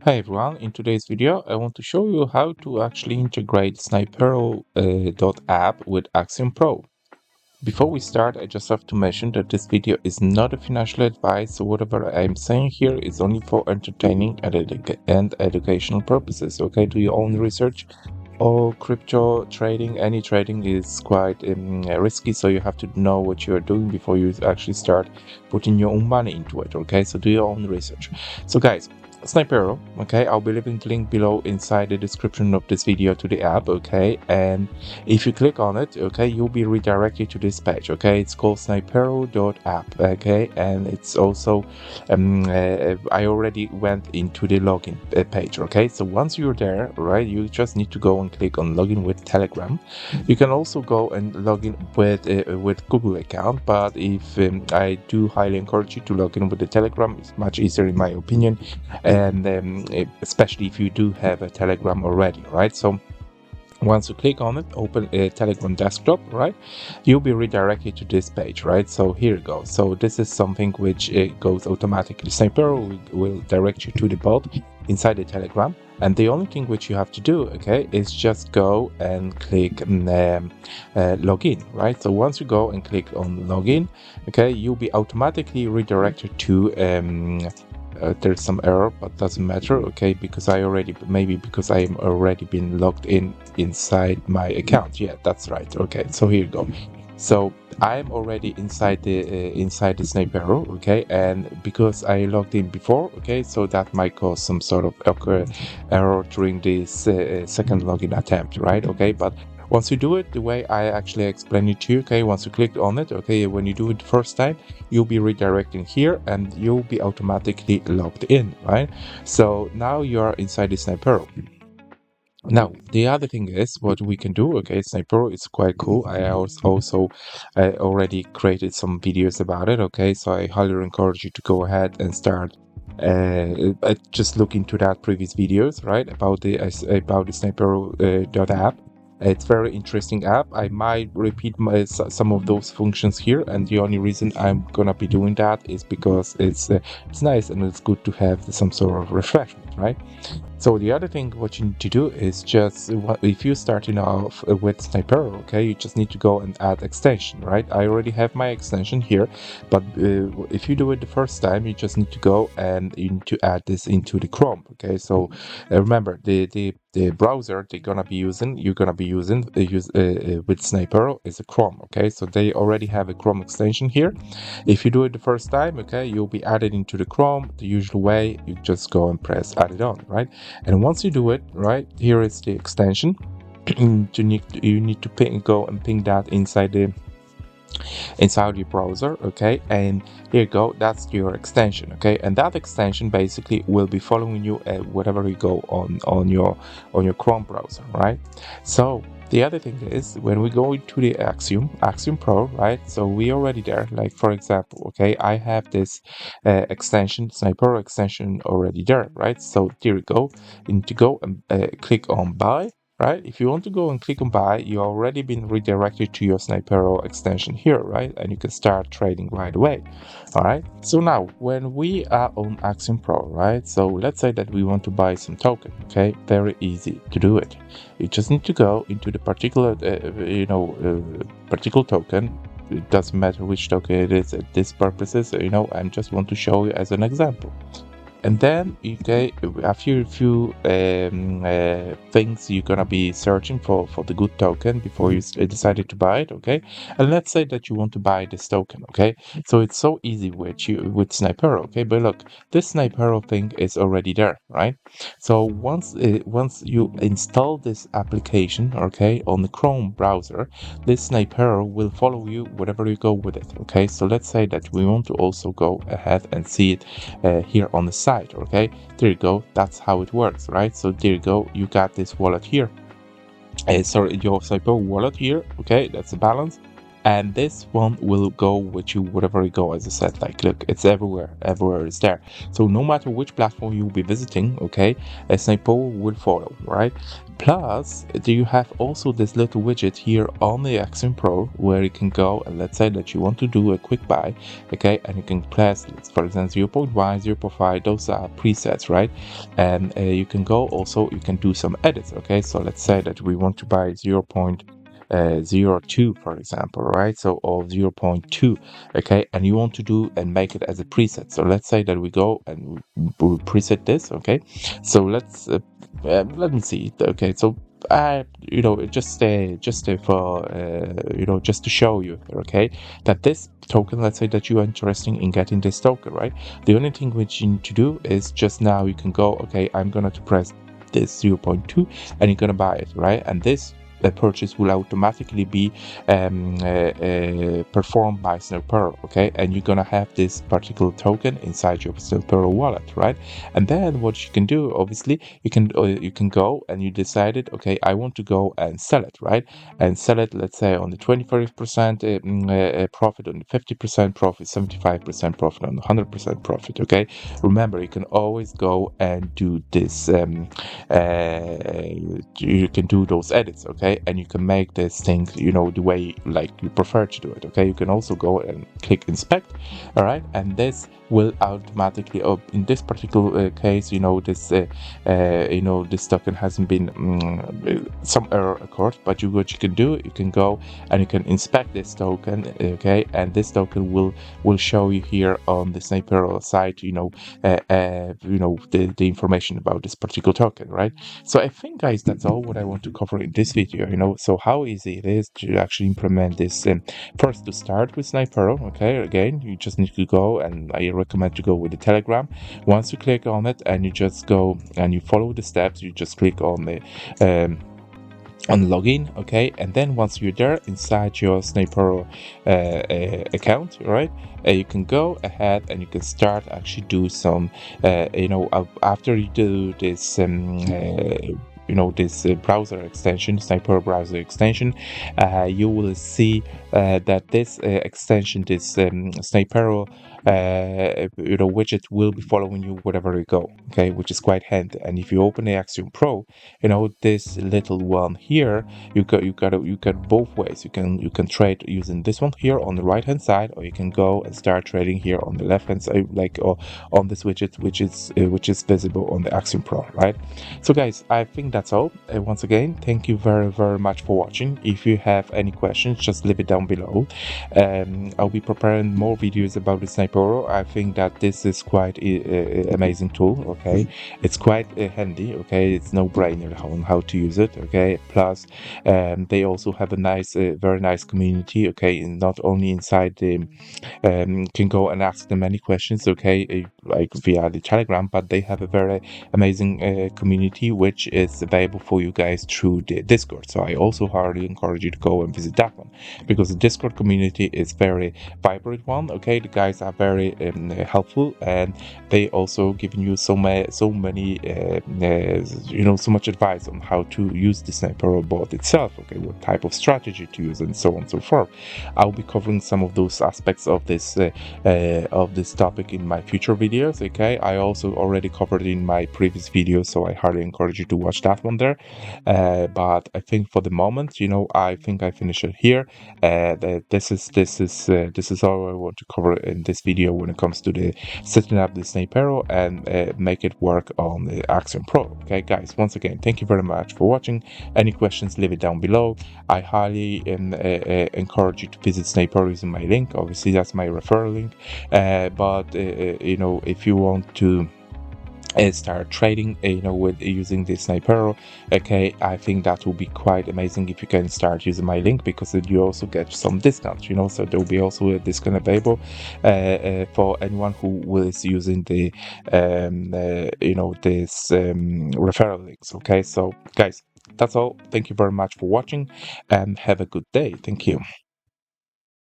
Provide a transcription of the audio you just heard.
Hi everyone, in today's video I want to show you how to actually integrate Sniperoo app with Axiom Pro. Before we start, I just have to mention that this video is not a financial advice, so whatever I'm saying here is only for entertaining and educational purposes. Okay, do your own research. All crypto trading, any trading is quite risky, so you have to know what you're doing before you actually start putting your own money into it. Okay, so do your own research. So guys, Sniperoo, okay, I'll be leaving the link below inside the description of this video to the app, okay, and if you click on it, okay, you'll be redirected to this page, okay. It's called Sniperoo.app, okay, and it's also I already went into the login page, okay. So once you're there, right, you just need to go and click on login with Telegram. You can also go and log in with Google account, but if I do highly encourage you to log in with the Telegram. It's much easier in my opinion, and especially if you do have a Telegram already, right? So once you click on it, open a Telegram desktop, right, you'll be redirected to this page, right? So here you go. So this is something which goes automatically. Sniperoo will direct you to the bot inside the Telegram, and the only thing which you have to do, okay, is just go and click login, right? So once you go and click on login, okay, you'll be automatically redirected to there's some error, but doesn't matter, okay, because I am already been logged in inside my account. Yeah, that's right. Okay, so here you go. So I'm already inside the Sniperoo, okay, and because I logged in before, okay, so that might cause some sort of error during this second login attempt, right? Okay, but once you do it the way I actually explained it to you, okay, once you click on it, okay, when you do it the first time, you'll be redirecting here and you'll be automatically logged in, right? So now you're inside the Sniperoo. Now, the other thing is what we can do, okay, Sniperoo is quite cool. I also already created some videos about it, okay, so I highly encourage you to go ahead and start just look into that previous videos, right, about the Sniperoo app. It's very interesting app. I might repeat some of those functions here, and the only reason I'm gonna be doing that is because it's nice and it's good to have some sort of refreshment, right? So the other thing what you need to do is just if you're starting off with Sniperoo, okay, you just need to go and add extension, right? I already have my extension here, but if you do it the first time, you just need to go and you need to add this into the Chrome, okay? So remember the browser you're gonna be using with Sniperoo is a Chrome, okay? So they already have a Chrome extension here. If you do it the first time, okay, you'll be added into the Chrome the usual way. You just go and press add it on, right? And once you do it, right, here is the extension. You need to go and ping that inside your browser, okay, and here you go, that's your extension, okay, and that extension basically will be following you wherever you go on your Chrome browser, right? So the other thing is when we go into the Axiom Pro, right, so we already there, like for example, okay, I have this extension, Sniperoo extension already there, right? So here you go, you need to go and click on buy, right? If you want to go and click on buy, you already been redirected to your Sniperoo extension here, right? And you can start trading right away. All right. So now when we are on Axim Pro, right? So let's say that we want to buy some token. Okay, very easy to do it. You just need to go into the particular, particular token. It doesn't matter which token it is at this purposes. I just want to show you as an example. And then okay, a few things you're gonna be searching for the good token before you decided to buy it, okay? And let's say that you want to buy this token, okay? So it's so easy with Sniperoo, okay? But look, this Sniperoo thing is already there, right? So once you install this application, okay, on the Chrome browser, this Sniperoo will follow you wherever you go with it, okay? So let's say that we want to also go ahead and see it here on the side, okay? There you go, that's how it works, right? So there you go, you got this wallet here, sorry, your Sniperoo wallet here, okay? That's the balance. and this one will go with you wherever you go. As I said, like, look, it's everywhere is there. So no matter which platform you'll be visiting, okay, a Sniperoo will follow, right? Plus, do you have also this little widget here on the Axim Pro where you can go and let's say that you want to do a quick buy, okay, and you can press, for example, 0.1, 0.5, those are presets, right? And you can go also, you can do some edits, okay? So let's say that we want to buy 0.02, for example, right? So, or 0.2, okay, and you want to do and make it as a preset. So let's say that we go and we preset this, okay. So let me see. Okay, so just for just to show you, okay, that this token, let's say that you are interested in getting this token, right? The only thing which you need to do is just now you can go, okay, I'm gonna to press this 0.2 and you're gonna buy it, right? And this purchase will automatically be performed by Sniperoo, okay? And you're gonna have this particular token inside your Sniperoo wallet, right? And then what you can do, obviously, you can go and you decided, okay, I want to go and sell it, right? And sell it, let's say, on the 25% profit, on the 50% profit, 75% profit, on the 100% profit, okay? Remember, you can always go and do this. You can do those edits, okay, and you can make this thing, the way like you prefer to do it, okay. You can also go and click inspect, all right, and this will automatically, in this particular case, this token hasn't been some error occurred, but what you can do, you can go and you can inspect this token, okay, and this token will show you here on the Sniperoo site, the information about this particular token, right? So I think, guys, that's all what I want to cover in this video, so how easy it is to actually implement this. First, to start with Sniperoo, okay, again, you just need to go, and I recommend to go with the Telegram. Once you click on it and you just go and you follow the steps, you just click on the on login, okay, and then once you're there inside your Sniperoo account, right, you can go ahead and you can start actually do some after you do this this browser extension, Sniperoo browser extension, you will see that this extension, this Sniperoo widget will be following you wherever you go, okay, which is quite handy. And if you open the Axiom Pro, this little one here, you got both ways. You can trade using this one here on the right hand side, or you can go and start trading here on the left hand side, or on this widget which is visible on the Axiom Pro, right? So guys, I think that's all. Once again, thank you very, very much for watching. If you have any questions, just leave it down below. I'll be preparing more videos about the Sniperoo. I think that this is quite amazing tool, okay? It's quite handy, okay? It's no brainer on how to use it, okay? Plus, they also have a nice, very nice community, okay? And not only inside the can go and ask them any questions, okay, like via the Telegram, but they have a very amazing community which is available for you guys through the Discord. So I also highly encourage you to go and visit that one, because the Discord community is very vibrant one, okay. The guys are very helpful, and they also giving you so many so much advice on how to use the Sniperoo bot itself, okay, what type of strategy to use, and so on and so forth. I'll be covering some of those aspects of this topic in my future videos, okay. I also already covered it in my previous video, so I highly encourage you to watch that one there. But I think for the moment, I think I finish it here. This is all I want to cover in this video when it comes to the setting up the Sniperoo and make it work on the Axiom Pro. Okay, guys, once again, thank you very much for watching. Any questions, leave it down below. I highly encourage you to visit Sniperoo using my link. Obviously, that's my referral link. But if you want to start trading with using the Sniperoo, okay, I think that will be quite amazing if you can start using my link, because you also get some discounts, so there will be also a discount available for anyone who is using the this referral links, okay. So guys, that's all. Thank you very much for watching and have a good day. Thank you.